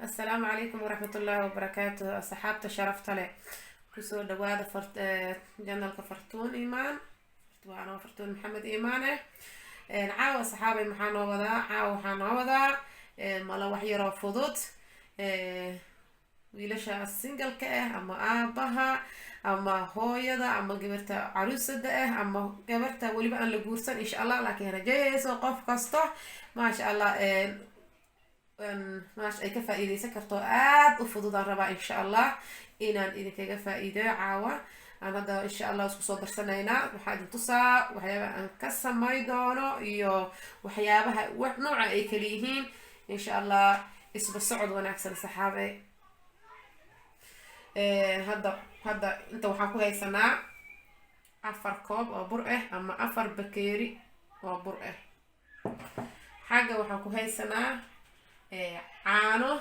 السلام عليكم ورحمة الله وبركاته أصحابتا شرفت له كسو دوادا جنال كفرتون إيمان وأنا فرتون محمد إيمانه عاو صحابي محانا وضا عاو حانا وضا مالا وحيرا فضوت wiilasha singalka ah ama aabaha ama hooyada ama gabarta caruusada ah ama gabarta weliba aan la guursan insha allah laakiin rajayayso qof kasta maasha allah maash ay ka faa'iideysan karto aad u fududaan rabaa insha allah inaan idinkaga faa'iideyo caawa aan hadda insha allah isku soo darsanaynaa waxaa idin tusaa waxyaabaha aan ka samay doono iyo waxyaabaha nooca ay kala yihiin insha allah isba socod wanaagsan saxaabe hadda inta waxaan ku haysanaa 4 koob oo bur ah ama 4 bakeeri oo bur ah xagga waxaan ku haysanaa caano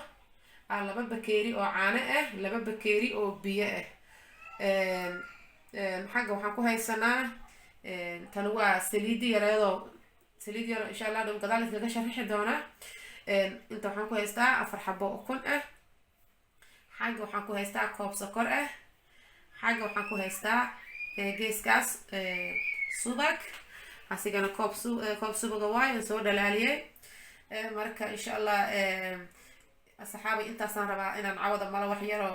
2 bakeeri oo caano ah 2 bakeeri oo biyo ah xagga waxaan ku haysanaa tan waa saliid yar insha allah dhow gadaal kaga sharxi doona inta waxaan ku haystaa 4 xabo oo kun ah xagga waxaan ku haystaa koob sokor ah xagga waxaan ku haystaa geeskaas subag asigana koob subaga waayo soo dhalaaliyay marka insha allah asxaabi intaasaan rabaa inaan cawada mala wax yaro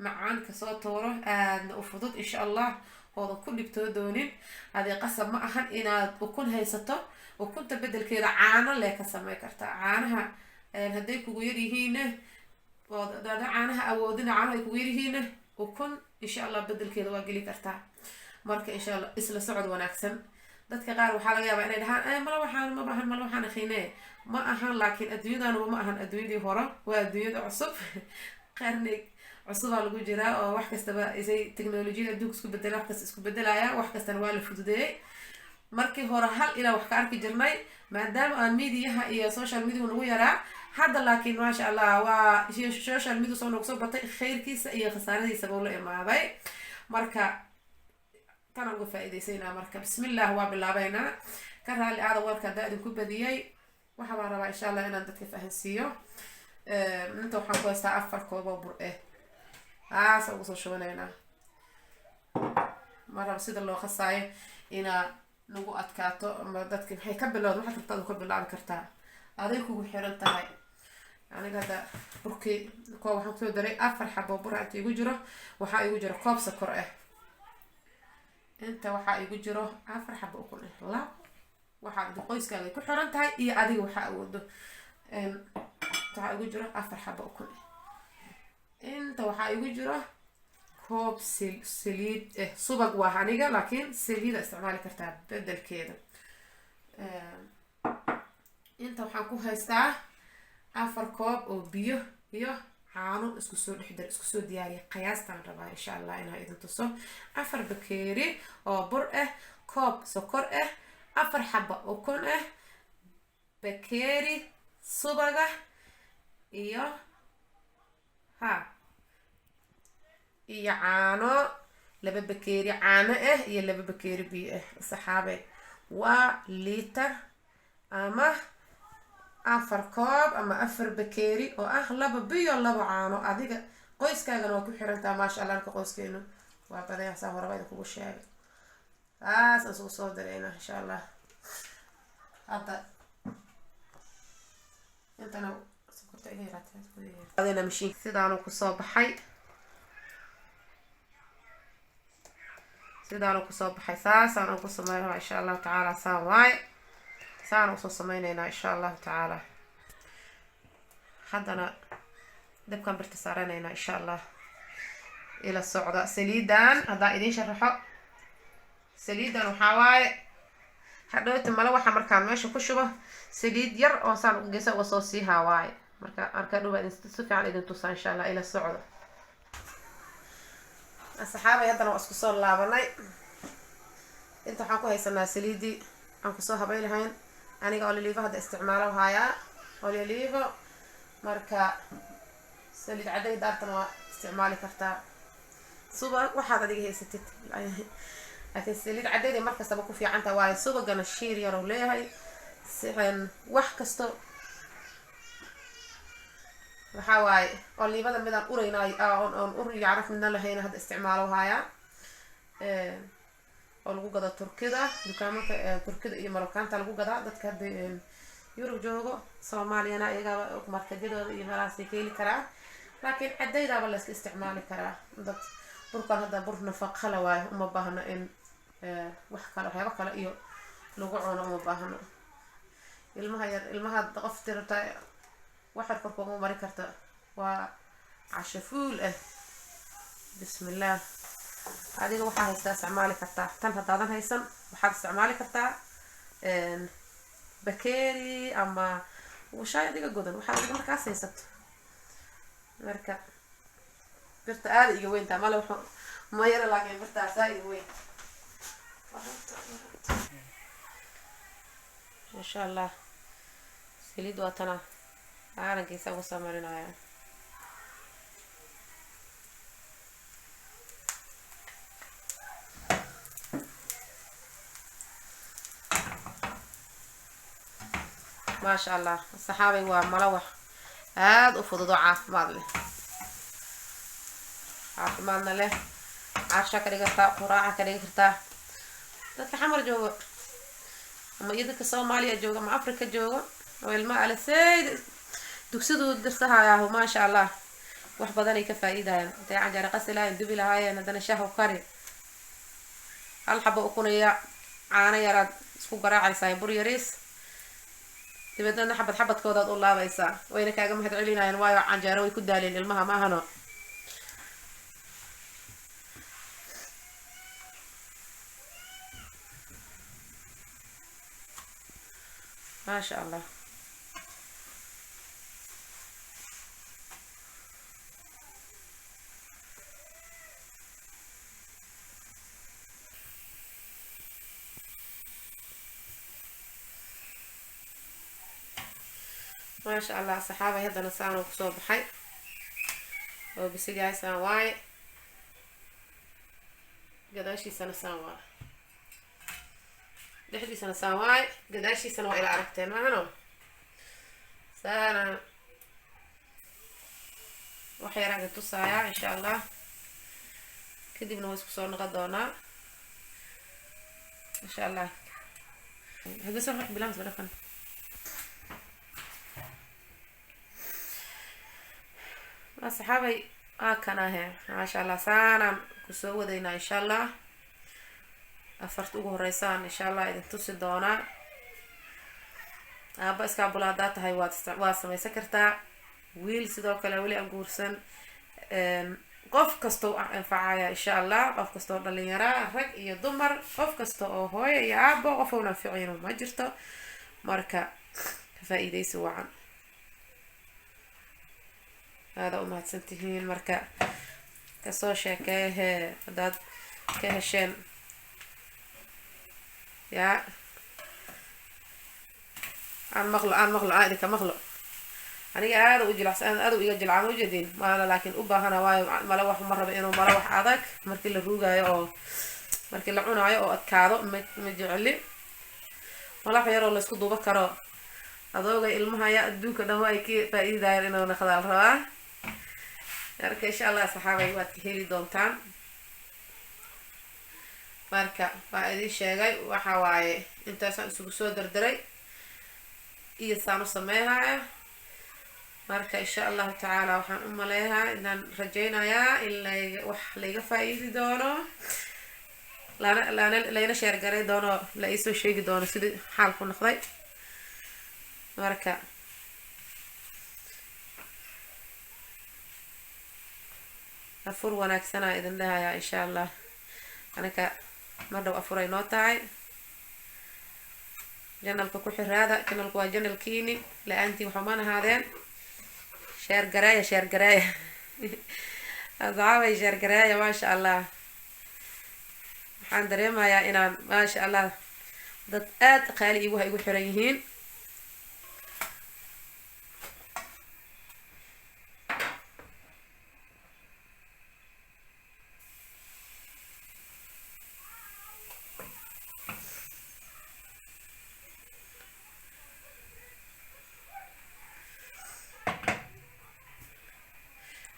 macaan ka soo tooro aadna u fudud insha allah oodan ku dhibtoo doonin hadii qasab ma ahan inaad ukun haysato ukunta bedelkeeda caano lee ka samay kartaa caanaha hadday kugu yar yihiin dada caanaha awoodina caanaha ay kugu yar yihiin ukun insha allah bedelkeeda waa geli kartaa marka insha allah isla socod wanaagsan dadka qaar waxaa laga yaabaa inay dhahaan mala waxaan akhiinee ma ahan laakiin adduunyadan ma ahan adduunyadii hore waa adduunyada cusub qarni cusubaa lagu jiraa oo wax kastaba isay teknolojiyada adduunka isku bedela wax kasta isku bedelaya wax kastana waa la fududeeyay markii hore hal ilaa wax ka arki jirnay maadaama aan midiyaha iyo social media nagu yaraa hadda laakiin maasha allah waa social media soo noqso batay khayrkiisa iyo khasaaradiisa buu la imaaday marka tan uga faa'iideysayna marka bismillah waa bilaabaynaa ka raali aada warka daadin ku badiyay waxa baan rabaa insha allah inaan dadka fahansiiyo inta waxaan ku haystaa 4 koob oo bur ah ugu soo shubanaynaa maraba sida loo qasaayo inaa nagu adkaato ama dadka maxay ka bilowd waxa rabtaa ku bilaabi kartaa aday kugu xiran tahay aniga hada burkii koob waxaan kusoo daray 4 xabo bur inta igu jiro waxaa igu jiro koob sokor ah inta waxaa igu jiro 4 xabo ukun ah la waxaa idin qoyskaaga ku xiran tahay iyo adiga waxaa awoodo waxaa igu jiro 4 xabo ukun ah inta waxaa igu jiro koob saliid subag waa aniga laakiin saliida isticmaali kartaa bedelkeeda inta waxaan ku haystaa 4 koob oo biyo iyo caano isku soo diyaariya qiyaastaan rabaa insha allah inaan idin tuso 4 bakeeri oo bur ah koob sokor ah 4 xabo ukun ah bakeeri subaga iyo caano 2 bakeeri caano ah iyo 2 bakeeri biyo ah saxaabe waa liitar ama 4 koob ama 4 bakeeri oo ah 2 biyo 2 caano adiga qoyskaagana waa ku xirantaa maasha allah ka qoyskeenu waa badan saa horaba idin kugu sheegay taas aan soo dareena insha allah hadda intana sokorta iga yaraatay mashiin sidaan ku soo baxay saasaan ku sameeyo insha allah taala saan u soo sameynayna insha allah taala haddana dabkan birta saaranayna insha allah ila socda saliidan hadda idin sharaxo saliidan waxa waaye hadhowta mala waxa markaan meesha ku shubo saliid yar oo saan u geeso soo siihaa waaye marka dhuba idin si fiican idin tusaa insha allah ila socda asxaabay haddana waa isku soo laabanay inta waxaan ku haysanaa saliidii aan kusoo habay lahayn aniga olive hadda isticmaalo hayaa olive marka saliid caday daartan waa isticmaali kartaa subag waxaad adiga haysatid laakiin saliid caday markastaba ku fiican tahay waayo subagana shiir yar oo leeyahay wax kasto waxaa waaye oliivada midaan uraynaay oon ur yacaraf midna lahayna hadda isticmaalo hayaa oo lagu gado turkida dukaamanka turkida iyo marakaanta lagu gadaa dadka hadda yurub joogo soomaaliyana iyagaba markajadooda iyo meelahaas ay ka heli karaa laakiin cadaydaaba la iska isticmaali karaa dad burkan hadda bur nafaqo la waayo uma baahno in wax kale waxyaabo kale iyo lagu cuno uma baahno ilmaha yar ilmaha qof tirta waxaad korka ugu mari karta waa casho fuul ah bismillaah adiga waxaa haystaa isticmaali kartaa tan haddaadan haysan waxaad isticmaali kartaa bakeeri ama washaay adiga godan waxaad adiga markaas haysato marka birta aada iga weyntaa male wuxuu ma yara laakiin birtaasaa iga weyn insha allah saliid waa tana caalankiisa ugu samarinaya ما شاء الله الصحابي وملوح هذا وفضل عافماد له عافمادنا له عشاء كريغتا قراعة كريغتا dadka xamar joogo ama idinka Soomaaliya joogo ama Afrika joogo oo ilma ala sayd dugsidu dirtahayaa ma sha Allah wax badan ay ka faa'iidayaan intay canjeero qasilaan dubi lahaayeen hadana shaah u kari hal xabo u kunaya caana yaraad isku garaacaysaa bur yariis dibadna xabadkooda u laabaysaa wayna kaaga mahad celinayaan waayo canjeero way ku daaleen ilmaha ma ahano ما شاء الله ما شاء الله صحابي هذا نسان وكسوب حي وبسيدي هاي سنواي قداشي سنة سنواي لحدي سنة سنواي قداشي سنة إلى عرفتين معنا سنة وحي راقة تصايا إن شاء الله كدي بنوز كسور نغدونا إن شاء الله هذا سنة بلامس بلفن أصحابي كان ما شاء الله سنة كسور ودينا إن شاء الله أفرت ugu horeysaan insha Allah idin tusi doona aba iska bulaadaad tahay waa samaysan kartaa wiil sidoo kale wali aan guursan qof kasto anfacaya insha Allah qof kasto dhalinyaro rag iyo dumar qof kasto oo hooyo iyo aabo qof oo anfaciyo ma jirto marka faa'iideysi wacan hada uma hadsantihiin marka ka soo sheekay dad ka hesheen يا عن مغلو عادي كمغلو أنا هذا وجلس أنا هذا ويجي العام وجدين ما أنا لكن أبا هنا واي ملوح مرة بينه ملوح عادك مركل الروجا أو مركل العون أو أتكاذو مجعلي ملوح يرى الله يسكت بكرة هذا جاي المها يأدو كده هو يكي فإذا داير إنه ناخذ الروا يعني إن شاء الله صحابي واتكهلي دونتان marka waa idin sheegay waxa waaye intaas aan isugu soo dardaray iyo saan u sameeyaa marka insha Allah taala waxaan u maleeyaa inaan rajaynayaa in wax laga faa'iidi doono lana share garay doono la isoo sheegi doono sidii xaalku noqday marka afur wanaagsan idin dhahayaa insha Allah anaka مردو أفري نوتاي جنال كوكو هذا جنال كوا جنال كيني لأنتي وحمان هذين شير قراية أضعاوي شير قراية ما شاء الله حان دريما يا إنان ما شاء الله ضد قالي إيوها إيوه حريهين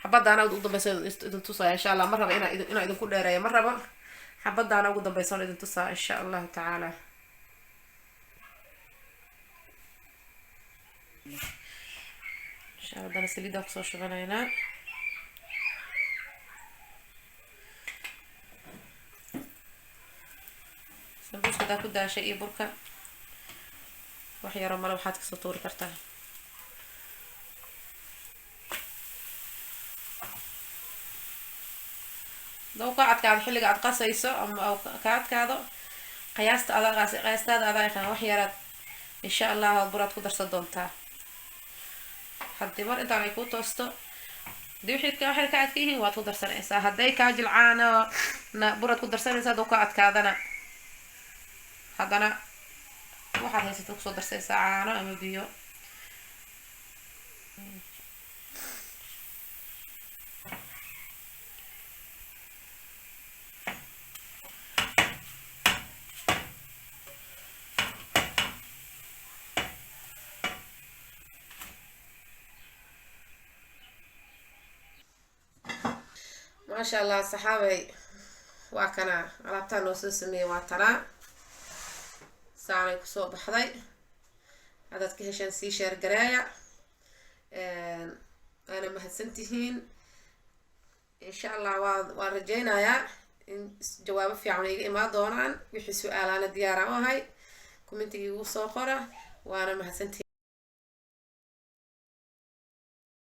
حبضانا ugu dambayso idin tusaa insha Allah marraba ina idin ku dheereeyo marraba حبضانا ugu dambayso idin tusaa insha Allah ta'ala insha Allah dana saliida ku soo shubanayna sambuuska daa ku daashay iyo burka wax yar oo mala waxaad ka soo tuuri kartaa لو قاعد كان حلقة قاعد قصيصة أو قاعد كذا قياست هذا يخنا وحيرات إن شاء الله البراد قدر صدمتها حتى مر أنت على كوت توستو دي وحيد قاعد فيه وتقدر سنة هداي كاجل عانا براد قدر سنة دو قاعد كذا هذا أنا واحد هسه تقصد سنة عانا أم بيو ما شاء الله صحابي وكنا على نص سمية وترى ساعة كسوب بحضي عدد كهشان سي شير قراية أنا مهتسنتهين إن شاء الله ورجينا يا جواب في عملية ما دونان وحي سؤال أنا ديارة وهاي كومنتي وصوخرة وأنا مهتسنتهين